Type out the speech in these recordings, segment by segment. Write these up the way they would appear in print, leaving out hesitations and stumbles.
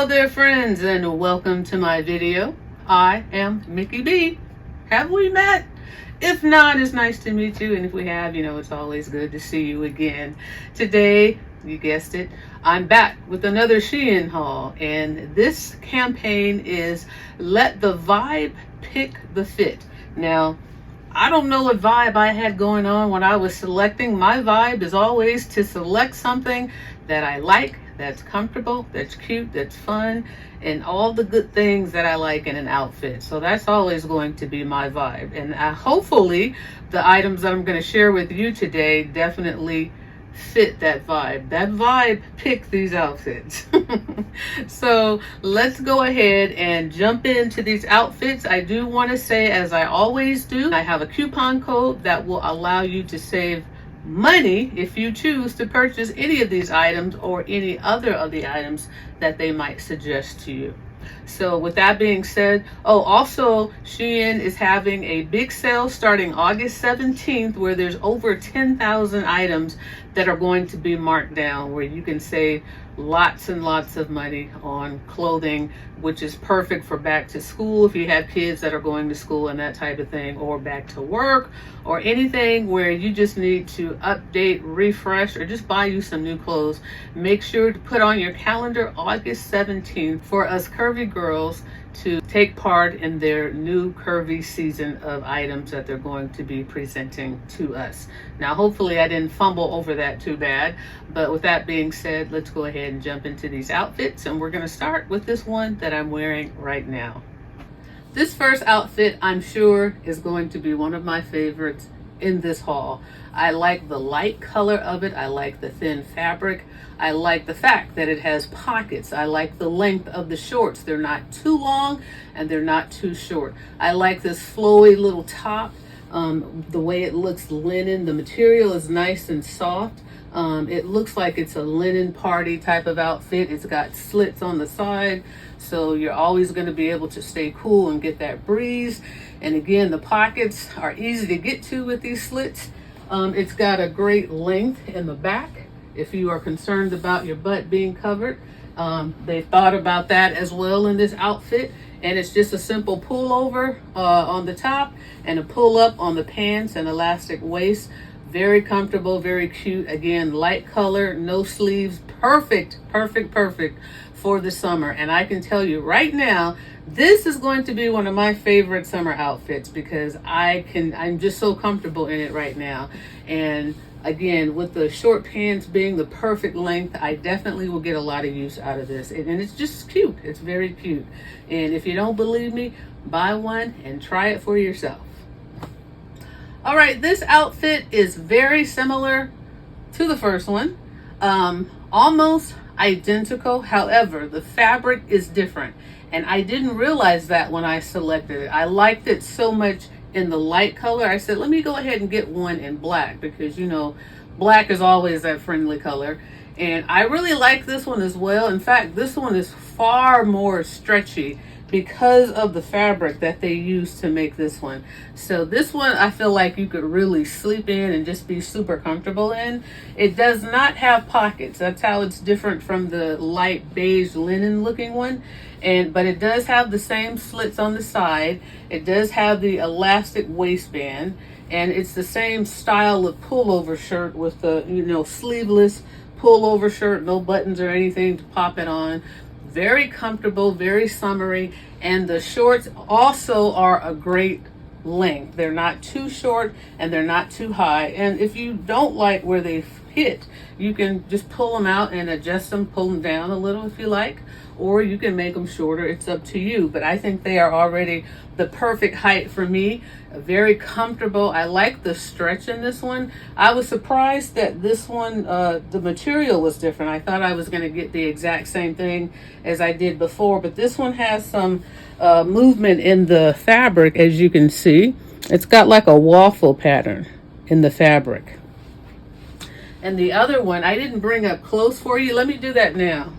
Hello there friends, and welcome to my video. I am Mickey B. Have we met? If not, it's nice to meet you, and if we have, it's always good to see you again. Today, you guessed it, I'm back with another SHEIN haul, and this campaign is Let the Vibe Pick the Fit. Now, I don't know what vibe I had going on when I was selecting. My vibe is always to select something that I like, that's comfortable, that's cute, that's fun, and all the good things that I like in an outfit. So that's always going to be my vibe. And hopefully the items that I'm going to share with you today definitely fit that vibe. That vibe picked these outfits. So let's go ahead and jump into these outfits. I do want to say, as I always do, I have a coupon code that will allow you to save money if you choose to purchase any of these items or any other of the items that they might suggest to you. So with that being said, also SHEIN is having a big sale starting August 17th where there's over 10,000 items that are going to be marked down, where you can save lots and lots of money on clothing, which is perfect for back to school if you have kids that are going to school and that type of thing, or back to work, or anything where you just need to update, refresh, or just buy you some new clothes. Make sure to put on your calendar August 17th for us curvy girls to take part in their new curvy season of items that they're going to be presenting to us. Now, hopefully I didn't fumble over that too bad, but with that being said, let's go ahead and jump into these outfits, and we're going to start with this one that I'm wearing right now. This first outfit, I'm sure, is going to be one of my favorites in this haul. I like the light color of it. I like the thin fabric. I like the fact that it has pockets. I like the length of the shorts. They're not too long and they're not too short. I like this flowy little top. The way it looks linen, the material is nice and soft. It looks like it's a linen party type of outfit. It's got slits on the side, so you're always going to be able to stay cool and get that breeze. And again, the pockets are easy to get to with these slits. It's got a great length in the back if you are concerned about your butt being covered. They thought about that as well in this outfit. And it's just a simple pullover on the top and a pull up on the pants and elastic waist. Very comfortable, very cute. Again, light color, no sleeves. Perfect, perfect, perfect for the summer. And I can tell you right now, this is going to be one of my favorite summer outfits because I'm just so comfortable in it right now. And again, with the short pants being the perfect length, I definitely will get a lot of use out of this. And it's just cute. It's very cute. And if you don't believe me, buy one and try it for yourself. All right, this outfit is very similar to the first one. Almost identical. However, the fabric is different. And I didn't realize that when I selected it. I liked it so much in the light color. I said, let me go ahead and get one in black because, black is always that friendly color. And I really like this one as well. In fact, this one is far more stretchy because of the fabric that they use to make this one. So this one, I feel like you could really sleep in and just be super comfortable in. It does not have pockets. That's how it's different from the light beige linen looking one. But it does have the same slits on the side. It does have the elastic waistband, and it's the same style of pullover shirt with the, sleeveless pullover shirt, no buttons or anything to pop it on. Very comfortable, very summery, and the shorts also are a great length. They're not too short and they're not too high. And if you don't like where they hit, you can just pull them out and adjust them, pull them down a little if you like, or you can make them shorter. It's up to you, but I think they are already the perfect height for me. Very comfortable. I like the stretch in this one. I was surprised that this one, the material was different. I thought I was going to get the exact same thing as I did before, but this one has some movement in the fabric, as you can see. It's got like a waffle pattern in the fabric. And the other one, I didn't bring up close for you. Let me do that now.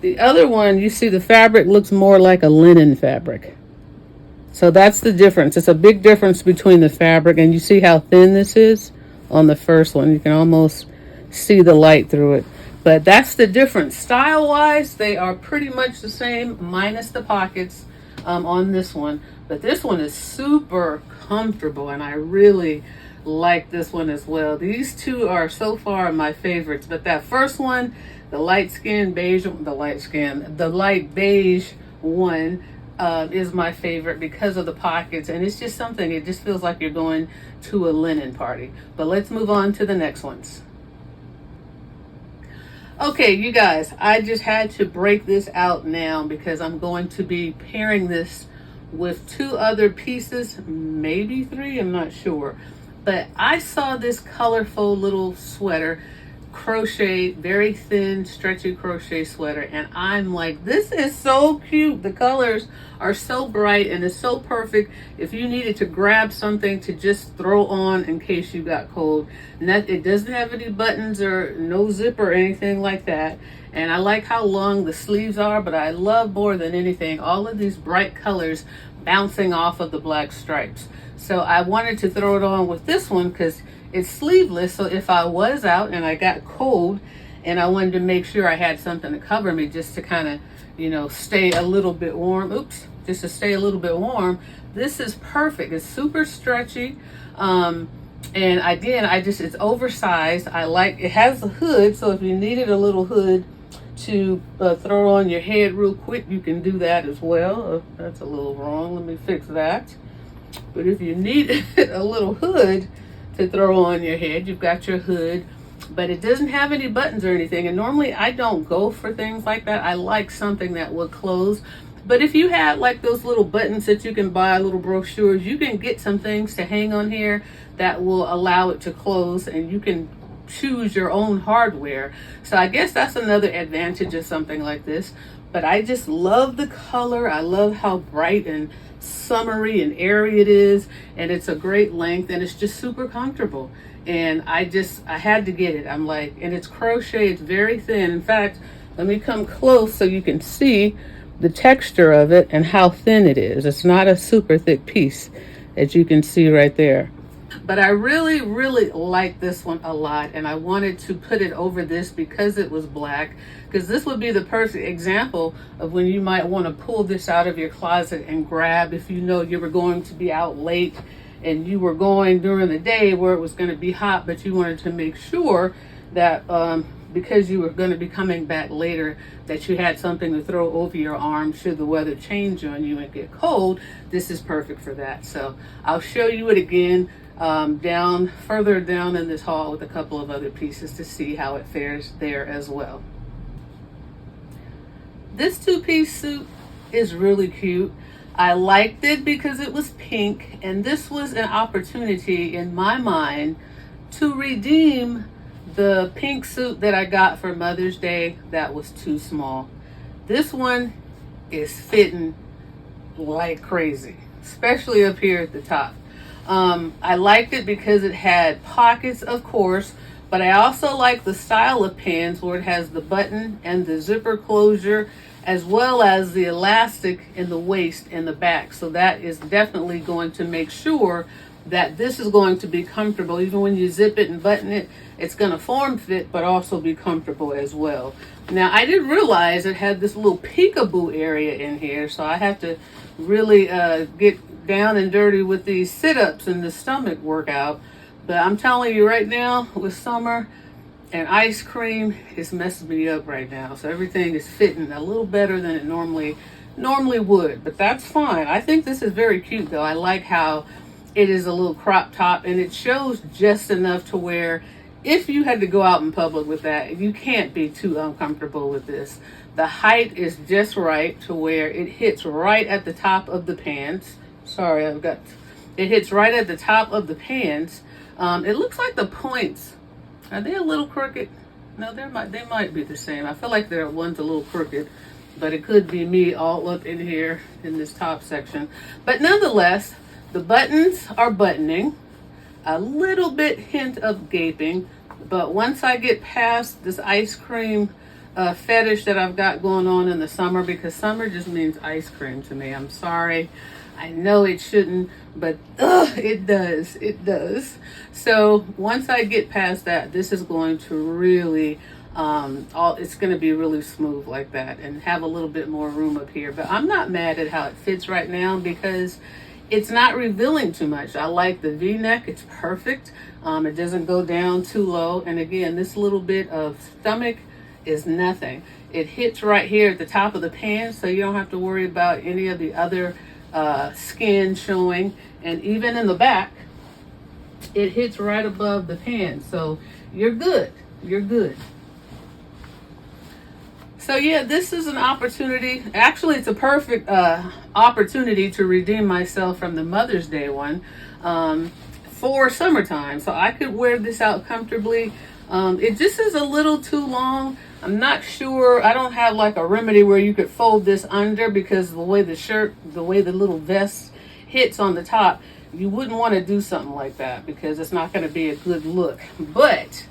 The other one, you see the fabric looks more like a linen fabric. So that's the difference. It's a big difference between the fabric, and you see how thin this is on the first one. You can almost see the light through it. But that's the difference. Style wise, they are pretty much the same, minus the pockets on this one. But this one is super comfortable, and I really like this one as well. These two are so far my favorites, but that first one, the light beige one, is my favorite because of the pockets, and it's just something, it just feels like you're going to a linen party. But let's move on to the next ones. Okay, you guys, I just had to break this out now because I'm going to be pairing this with two other pieces, maybe three, I'm not sure. But I saw this colorful little sweater, crochet, very thin, stretchy crochet sweater, and I'm like, this is so cute. The colors are so bright and it's so perfect if you needed to grab something to just throw on in case you got cold. And that it doesn't have any buttons or no zip or anything like that. And I like how long the sleeves are, but I love more than anything all of these bright colors bouncing off of the black stripes. So I wanted to throw it on with this one because it's sleeveless, so if I was out and I got cold and I wanted to make sure I had something to cover me just to kind of, you know, stay a little bit warm, just to stay a little bit warm, this is perfect. It's super stretchy. And it's oversized. I like, it has a hood, so if you needed a little hood to throw on your head real quick, you can do that as well. That's a little wrong, let me fix that. But if you need a little hood to throw on your head, you've got your hood, but it doesn't have any buttons or anything. And normally I don't go for things like that. I like something that will close. But if you have like those little buttons that you can buy, little brochures, you can get some things to hang on here that will allow it to close, and you can choose your own hardware. So I guess that's another advantage of something like this. But I just love the color. I love how bright and summery and airy it is, and it's a great length, and it's just super comfortable. And I had to get it. I'm like, and it's crochet, it's very thin. In fact, let me come close so you can see the texture of it and how thin it is. It's not a super thick piece, as you can see right there. But I really, really like this one a lot, and I wanted to put it over this because it was black, because this would be the perfect example of when you might want to pull this out of your closet and grab if you know you were going to be out late and you were going during the day where it was going to be hot, but you wanted to make sure that because you were going to be coming back later, that you had something to throw over your arm should the weather change on you and get cold. This is perfect for that. So I'll show you it again further down in this haul with a couple of other pieces to see how it fares there as well. This two-piece suit is really cute. I liked it because it was pink, and this was an opportunity in my mind to redeem the pink suit that I got for Mother's Day that was too small. This one is fitting like crazy, especially up here at the top. I liked it because it had pockets, of course, but I also like the style of pants where it has the button and the zipper closure, as well as the elastic in the waist and the back. So that is definitely going to make sure that this is going to be comfortable. Even when you zip it and button it, it's going to form fit, but also be comfortable as well. Now, I didn't realize it had this little peekaboo area in here, so I have to really get down and dirty with these sit-ups and the stomach workout. But I'm telling you right now, with summer and ice cream, it's messing me up right now. So everything is fitting a little better than it normally would, but that's fine. I think this is very cute though. I like how it is a little crop top, and it shows just enough to where if you had to go out in public with that, you can't be too uncomfortable with this. The height is just right to where it hits right at the top of the pants. Sorry, it hits right at the top of the pants. It looks like the points, are they a little crooked? No, they might be the same. I feel like one's a little crooked, but it could be me all up in here in this top section. But nonetheless, the buttons are buttoning, a little bit hint of gaping, but once I get past this ice cream fetish that I've got going on in the summer, because summer just means ice cream to me. I'm sorry. I know it shouldn't, but it does. So once I get past that, this is going to really it's going to be really smooth like that and have a little bit more room up here. But I'm not mad at how it fits right now because it's not revealing too much. I like the V-neck. It's perfect. It doesn't go down too low. And again, this little bit of stomach is nothing. It hits right here at the top of the pants, so you don't have to worry about any of the other skin showing. And even in the back, it hits right above the pants. So you're good. You're good. So yeah, this is an opportunity. Actually, it's a perfect opportunity to redeem myself from the Mother's Day one for summertime. So I could wear this out comfortably. It just is a little too long. I'm not sure. I don't have like a remedy where you could fold this under, because the way the little vest hits on the top, you wouldn't want to do something like that because it's not going to be a good look. But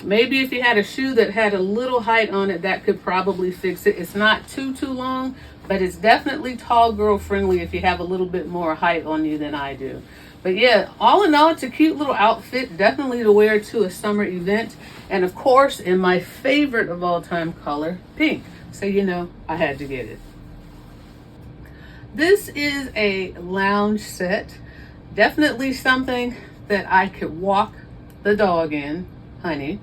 maybe if you had a shoe that had a little height on it, that could probably fix it. It's not too long, but it's definitely tall girl friendly if you have a little bit more height on you than I do. But yeah, all in all, it's a cute little outfit, definitely to wear to a summer event. And of course, in my favorite of all time color, pink. So you know, I had to get it. This is a lounge set. Definitely something that I could walk the dog in, honey.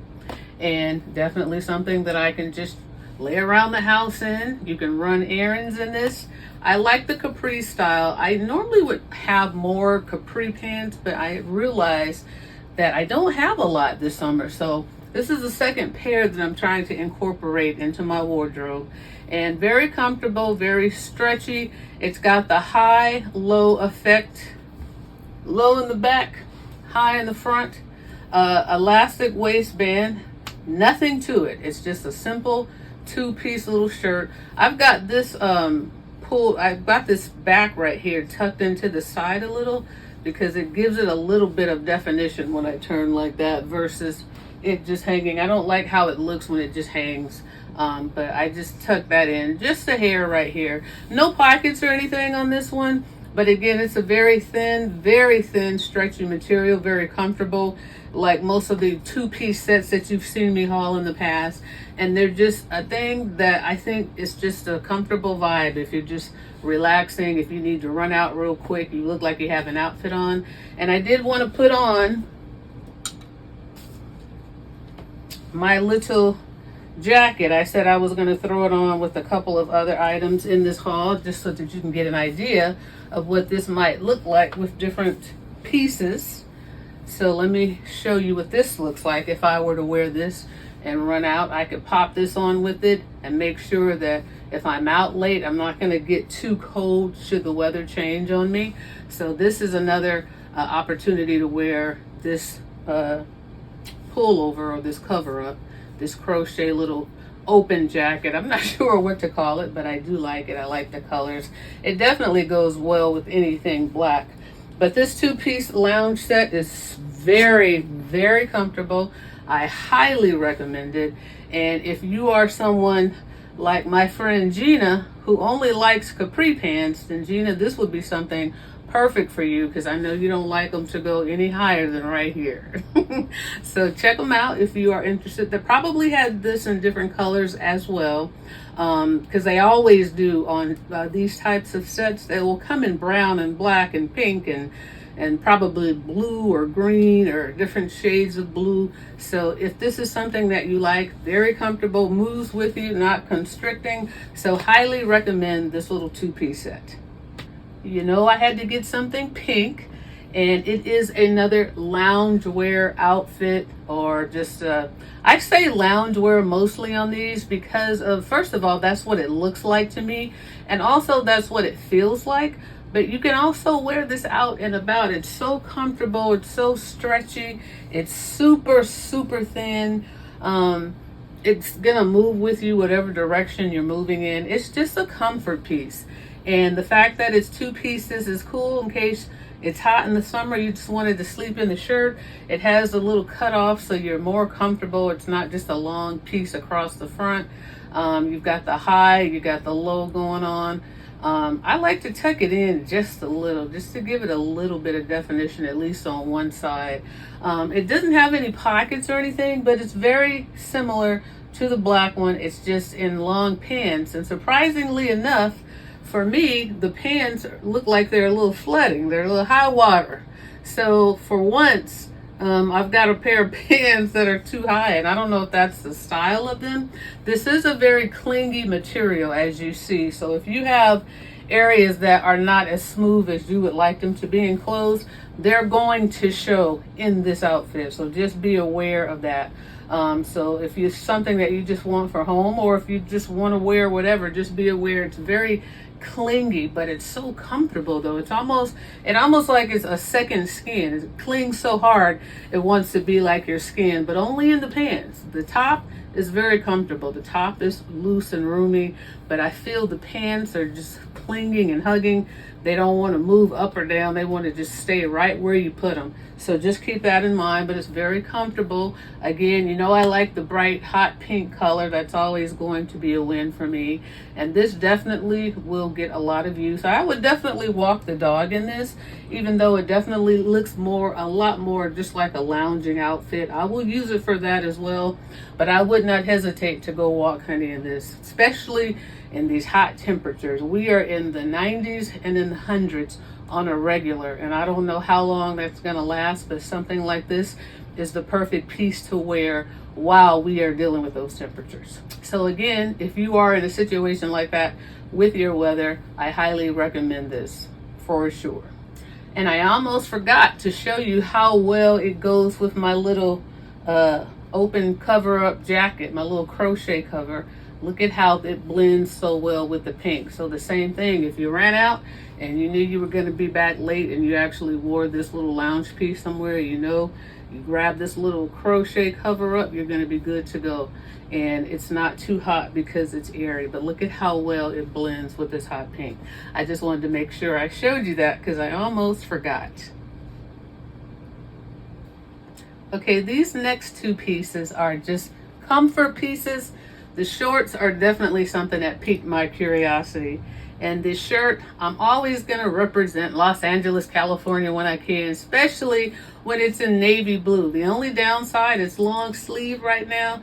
And definitely something that I can just lay around the house in. You can run errands in this. I like the capri style. I normally would have more capri pants, but I realized that I don't have a lot this summer. So this is the second pair that I'm trying to incorporate into my wardrobe. And very comfortable, very stretchy. It's got the high-low effect. Low in the back, high in the front. Elastic waistband. Nothing to it. It's just a simple two-piece little shirt. I've got this I've got this back right here tucked into the side a little because it gives it a little bit of definition when I turn like that versus it just hanging. I don't like how it looks when it just hangs, but I just tuck that in, just a hair right here. No pockets or anything on this one, but again, it's a very thin stretchy material, very comfortable, like most of the two-piece sets that you've seen me haul in the past. And they're just a thing that I think is just a comfortable vibe. If you're just relaxing, if you need to run out real quick, you look like you have an outfit on. And I did want to put on my little jacket. I said I was going to throw it on with a couple of other items in this haul, just so that you can get an idea of what this might look like with different pieces. So let me show you what this looks like if I were to wear this and run out. I could pop this on with it and make sure that if I'm out late, I'm not going to get too cold should the weather change on me. So this is another opportunity to wear this pullover or this cover up, this crochet little open jacket. I'm not sure what to call it, but I do like it. I like the colors. It definitely goes well with anything black. But this two-piece lounge set is very comfortable. I highly recommend it. And if you are someone like my friend Gina, who only likes capri pants, then Gina, this would be something perfect for you, because I know you don't like them to go any higher than right here. So check them out if you are interested. They probably had this in different colors as well, because they always do on these types of sets. They will come in brown and black and pink and probably blue or green or different shades of blue. So if this is something that you like, very comfortable, moves with you, not constricting. So highly recommend this little two-piece set. You know, I had to get something pink, and it is another loungewear outfit, or just I say loungewear mostly on these because of, first of all, that's what it looks like to me, and also that's what it feels like. But you can also wear this out and about. It's so comfortable. It's so stretchy. It's super thin. It's gonna move with you whatever direction you're moving in. It's just a comfort piece. And the fact that it's two pieces is cool in case it's hot in the summer, you just wanted to sleep in the shirt. It has a little cutoff so you're more comfortable. It's not just a long piece across the front. You've got the high, you got the low going on. I like to tuck it in just a little, just to give it a little bit of definition, at least on one side. It doesn't have any pockets or anything, but it's very similar to the black one. It's just in long pants, and surprisingly enough, for me, the pants look like they're a little flooding. They're a little high water. So for once, I've got a pair of pants that are too high, and I don't know if that's the style of them. This is a very clingy material, as you see. So if you have areas that are not as smooth as you would like them to be in clothes, they're going to show in this outfit. So just be aware of that. So if it's something that you just want for home, or if you just want to wear whatever, just be aware. It's very clingy, but it's so comfortable though. It almost like it's a second skin. It clings so hard it wants to be like your skin, but only in the pants. The top is very comfortable. The top is loose and roomy, but I feel the pants are just clinging and hugging. They don't want to move up or down. They want to just stay right where you put them. So just keep that in mind, but it's very comfortable. Again, you know, I like the bright hot pink color. That's always going to be a win for me. And this definitely will get a lot of use. I would definitely walk the dog in this, even though it definitely looks a lot more just like a lounging outfit. I will use it for that as well, but I would not hesitate to go walk Honey in this, especially in these hot temperatures. We are in the 90s and in the hundreds on a regular, and I don't know how long that's gonna last, but something like this is the perfect piece to wear while we are dealing with those temperatures. So again, if you are in a situation like that with your weather, I highly recommend this for sure. And I almost forgot to show you how well it goes with my little open cover-up jacket, my little crochet cover. Look at how it blends so well with the pink. So the same thing, if you ran out and you knew you were going to be back late and you actually wore this little lounge piece somewhere, you know, you grab this little crochet cover up, you're going to be good to go. And it's not too hot because it's airy, but look at how well it blends with this hot pink. I just wanted to make sure I showed you that because I almost forgot. Okay, these next two pieces are just comfort pieces. The shorts are definitely something that piqued my curiosity. And this shirt, I'm always gonna represent Los Angeles, California when I can, especially when it's in navy blue. The only downside is long sleeve right now,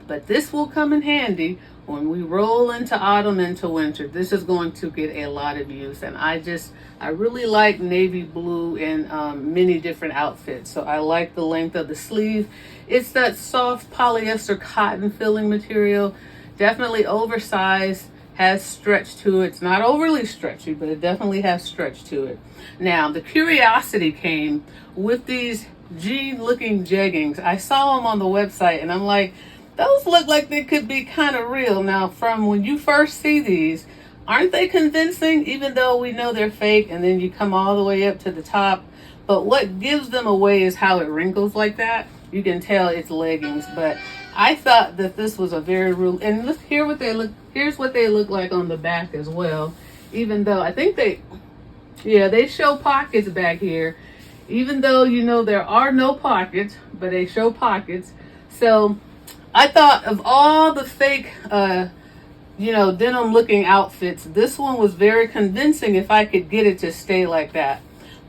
but this will come in handy when we roll into autumn, into winter. This is going to get a lot of use. And I really like navy blue in many different outfits. So I like the length of the sleeve. It's that soft polyester cotton filling material, definitely oversized, has stretch to it. It's not overly stretchy, but it definitely has stretch to it. Now, the curiosity came with these jean looking jeggings. I saw them on the website and I'm like, those look like they could be kind of real. Now, from when you first see these, aren't they convincing, even though we know they're fake, and then you come all the way up to the top? But what gives them away is how it wrinkles like that. You can tell it's leggings, but I thought that this was a very real, and look here what they look, here's what they look like on the back as well. Even though I think they show pockets back here, even though, you know, there are no pockets, but they show pockets. So I thought of all the fake, denim looking outfits, this one was very convincing if I could get it to stay like that.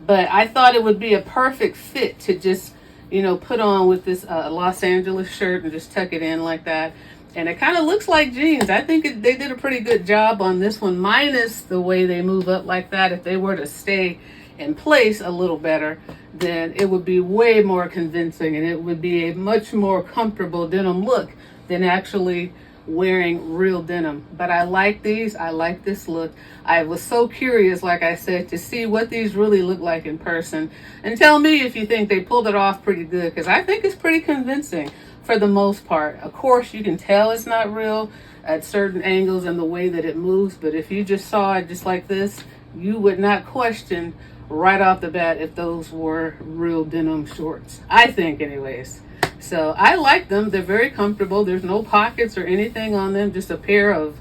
But I thought it would be a perfect fit to just, put on with this Los Angeles shirt and just tuck it in like that. And it kind of looks like jeans. I think they did a pretty good job on this one, minus the way they move up like that. If they were to stay in place a little better, then it would be way more convincing and it would be a much more comfortable denim look than actually wearing real denim. But I like these. I like this look. I was so curious, like I said, to see what these really look like in person. And tell me if you think they pulled it off pretty good, because I think it's pretty convincing for the most part. Of course, you can tell it's not real at certain angles and the way that it moves, but if you just saw it just like this, you would not question right off the bat if those were real denim shorts. I think anyways. So I like them. They're very comfortable. There's no pockets or anything on them, just a pair of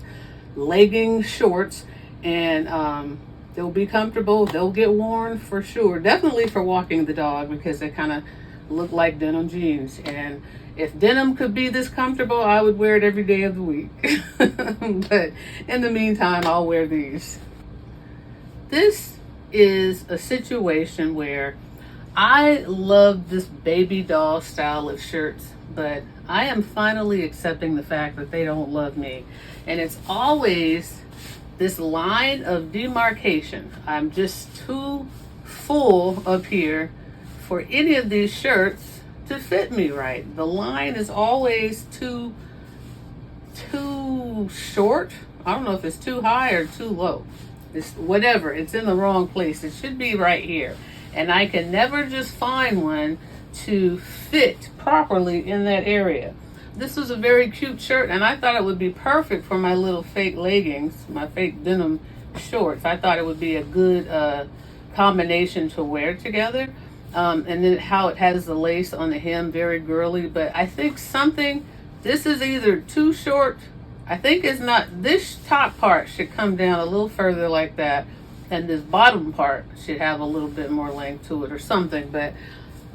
legging shorts, and they'll be comfortable. They'll get worn for sure. Definitely for walking the dog, because they kind of look like denim jeans. And if denim could be this comfortable, I would wear it every day of the week. But in the meantime, I'll wear these. this is a situation where I love this baby doll style of shirts, but I am finally accepting the fact that they don't love me. And it's always this line of demarcation. I'm just too full up here for any of these shirts to fit me right. The line is always too short. I don't know if it's too high or too low. It's whatever. It's in the wrong place. It should be right here. And I can never just find one to fit properly in that area. This was a very cute shirt, and I thought it would be perfect for my little fake leggings, my fake denim shorts. I thought it would be a good combination to wear together. And then how it has the lace on the hem, very girly. But I think this is either too short. I think it's not. This top part should come down a little further like that, and this bottom part should have a little bit more length to it or something. But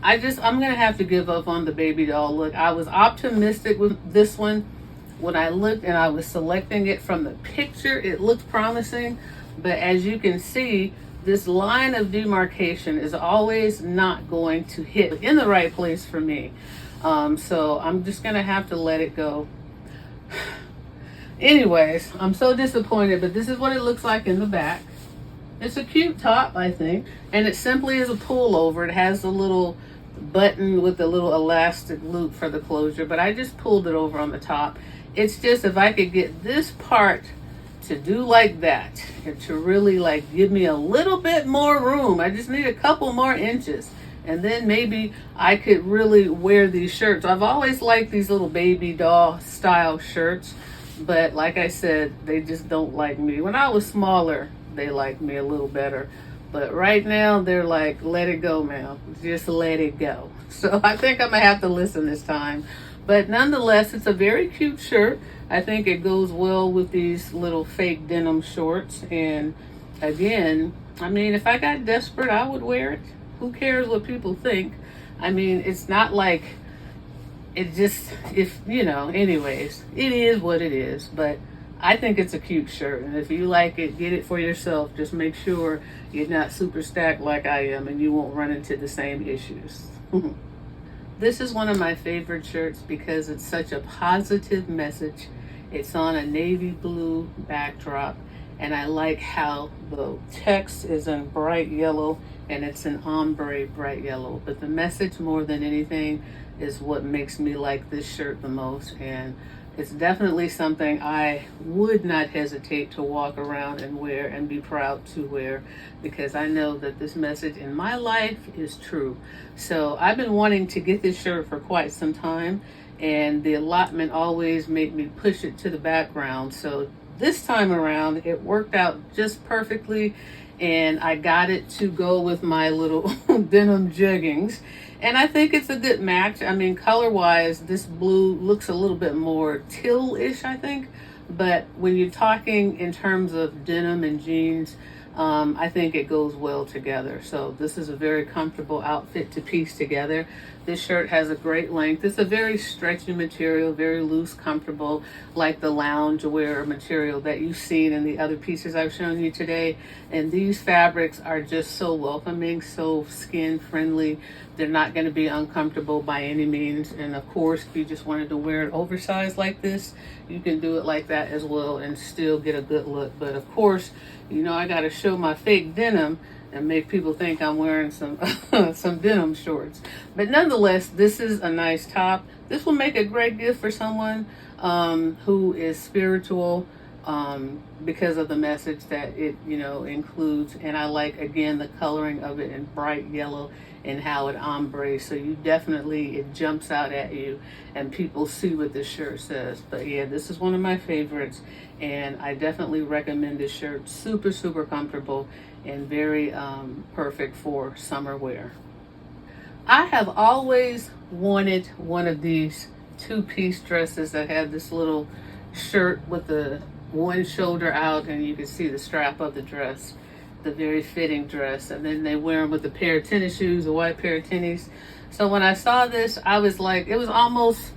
I'm gonna have to give up on the baby doll look. I was optimistic with this one when I looked and I was selecting it from the picture. It looked promising, but as you can see, this line of demarcation is always not going to hit in the right place for me. So I'm just gonna have to let it go. Anyways, I'm so disappointed, but this is what it looks like in the back. It's a cute top, I think, and it simply is a pullover. It has a little button with a little elastic loop for the closure, but I just pulled it over on the top. It's just, if I could get this part to do like that and to really like give me a little bit more room, I just need a couple more inches, and then maybe I could really wear these shirts. I've always liked these little baby doll style shirts, but like I said, they just don't like me. When I was smaller, they liked me a little better, but right now they're like, let it go, man, just let it go. So I think I'm gonna have to listen this time, but nonetheless, it's a very cute shirt. I think it goes well with these little fake denim shorts. And again, I mean, if I got desperate, I would wear it. Who cares what people think? I mean, it's not like it just, if you know, anyways, it is what it is. But I think it's a cute shirt, and if you like it, get it for yourself. Just make sure you're not super stacked like I am, and you won't run into the same issues. This is one of my favorite shirts because it's such a positive message. It's on a navy blue backdrop, and I like how the text is in bright yellow and it's an ombre bright yellow. But the message, more than anything, is what makes me like this shirt the most. And it's definitely something I would not hesitate to walk around and wear and be proud to wear, because I know that this message in my life is true. So I've been wanting to get this shirt for quite some time, and the allotment always made me push it to the background. So this time around, it worked out just perfectly, and I got it to go with my little denim jeggings. And I think it's a good match. I mean, color-wise, this blue looks a little bit more teal-ish, I think. But when you're talking in terms of denim and jeans, I think it goes well together. So this is a very comfortable outfit to piece together. This shirt has a great length. It's a very stretchy material, very loose, comfortable, like the loungewear material that you've seen in the other pieces I've shown you today. And these fabrics are just so welcoming, so skin friendly. They're not going to be uncomfortable by any means. And of course, if you just wanted to wear it oversized like this, you can do it like that as well and still get a good look. But of course, you know, I got to show my fake denim and make people think I'm wearing some some denim shorts. But nonetheless, this is a nice top. This will make a great gift for someone who is spiritual, because of the message that it, you know, includes. And I like, again, the coloring of it in bright yellow and how it ombre, so you definitely, it jumps out at you and people see what this shirt says. But yeah, this is one of my favorites, and I definitely recommend this shirt. Super, super comfortable and very perfect for summer wear. I have always wanted one of these two-piece dresses that have this little shirt with the one shoulder out and you can see the strap of the dress, the very fitting dress, and then they wear them with a pair of tennis shoes, a white pair of tennis. So when I saw this, I was like, it was almost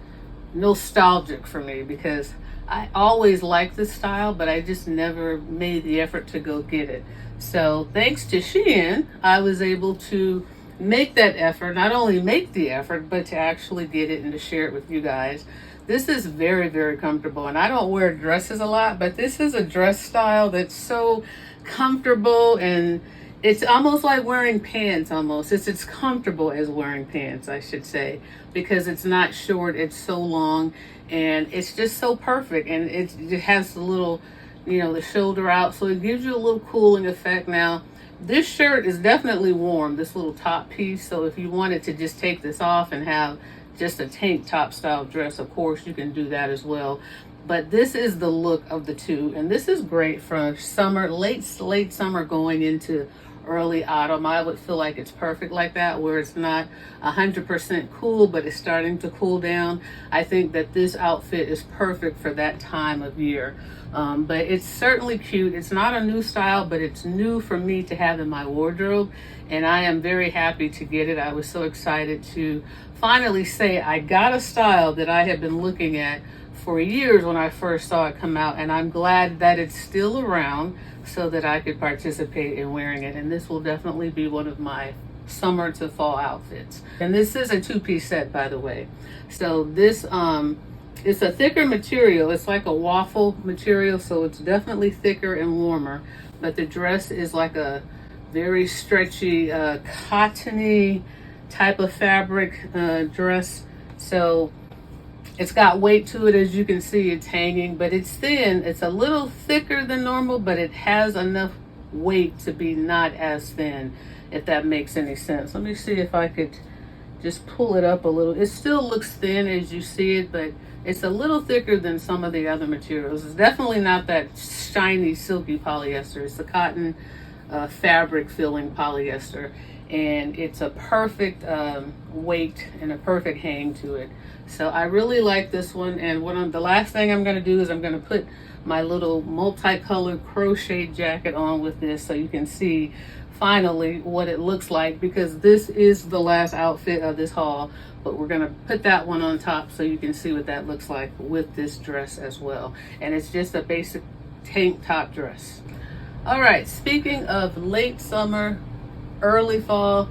nostalgic for me, because I always liked this style, but I just never made the effort to go get it. So thanks to SHEIN, I was able to make that effort, not only make the effort, but to actually get it and to share it with you guys. This is very, very comfortable, and I don't wear dresses a lot, but this is a dress style that's so comfortable, and it's almost like wearing pants almost. It's comfortable as wearing pants, I should say, because it's not short, it's so long, and it's just so perfect. And it has the little, you know, the shoulder out, so it gives you a little cooling effect. Now, this shirt is definitely warm, this little top piece, so if you wanted to just take this off and have just a tank top style dress, of course you can do that as well. But this is the look of the two, and this is great for summer, late summer going into early autumn. I would feel like it's perfect like that, where it's not 100% cool, but it's starting to cool down. I think that this outfit is perfect for that time of year. But it's certainly cute. It's not a new style, but it's new for me to have in my wardrobe, and I am very happy to get it. I was so excited to finally say I got a style that I had been looking at for years when I first saw it come out, and I'm glad that it's still around so that I could participate in wearing it. And this will definitely be one of my summer to fall outfits. And this is a two-piece set, by the way. So this it's a thicker material. It's like a waffle material, so it's definitely thicker and warmer, but the dress is like a very stretchy cottony type of fabric dress. So it's got weight to it. As you can see, it's hanging, but it's thin. It's a little thicker than normal, but it has enough weight to be not as thin, if that makes any sense. Let me see if I could just pull it up a little. It still looks thin as you see it, but it's a little thicker than some of the other materials. It's definitely not that shiny, silky polyester. It's the cotton fabric filling polyester, and it's a perfect weight and a perfect hang to it. So I really like this one, and the last thing I'm going to do is I'm going to put my little multicolored crochet jacket on with this so you can see finally what it looks like, because this is the last outfit of this haul, but we're going to put that one on top so you can see what that looks like with this dress as well. And it's just a basic tank top dress. All right, speaking of late summer, early fall,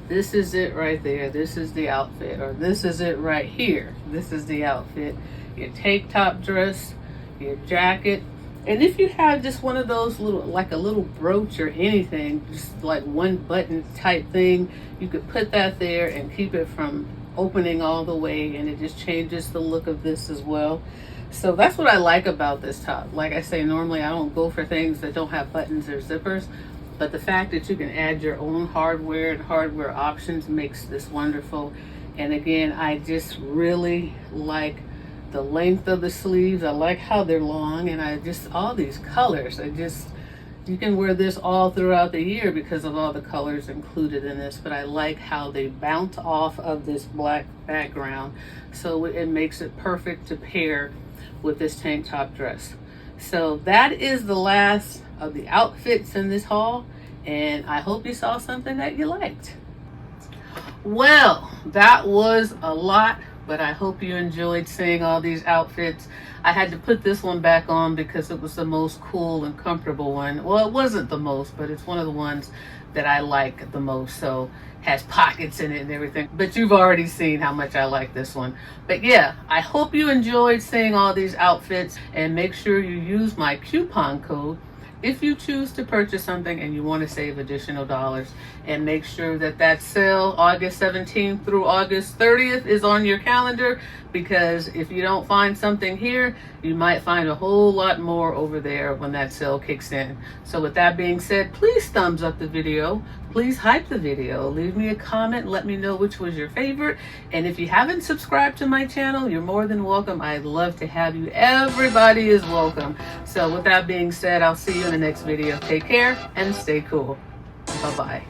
this is it right there. This is the outfit, or this is it right here. This is the outfit. Your tank top dress, your jacket, and if you have just one of those little, like a little brooch or anything, just like one button type thing, you could put that there and keep it from opening all the way, and it just changes the look of this as well. So that's what I like about this top. Like I say, normally I don't go for things that don't have buttons or zippers, but the fact that you can add your own hardware and hardware options makes this wonderful. And again, I just really like the length of the sleeves. I like how they're long, and I just, all these colors, you can wear this all throughout the year because of all the colors included in this, but I like how they bounce off of this black background, so it makes it perfect to pair with this tank top dress. So that is the last of the outfits in this haul, and I hope you saw something that you liked. Well, that was a lot, but I hope you enjoyed seeing all these outfits. I had to put this one back on because it was the most cool and comfortable one. Well, it wasn't the most, but it's one of the ones that I like the most. So has pockets in it and everything, but you've already seen how much I like this one. But yeah, I hope you enjoyed seeing all these outfits, and make sure you use my coupon code if you choose to purchase something and you want to save additional dollars. And make sure that that sale August 17th through August 30th is on your calendar, because if you don't find something here, you might find a whole lot more over there when that sale kicks in. So with that being said, please thumbs up the video, please hype the video, leave me a comment, let me know which was your favorite. And if you haven't subscribed to my channel, you're more than welcome. I'd love to have you. Everybody is welcome. So with that being said, I'll see you in the next video. Take care and stay cool. Bye-bye.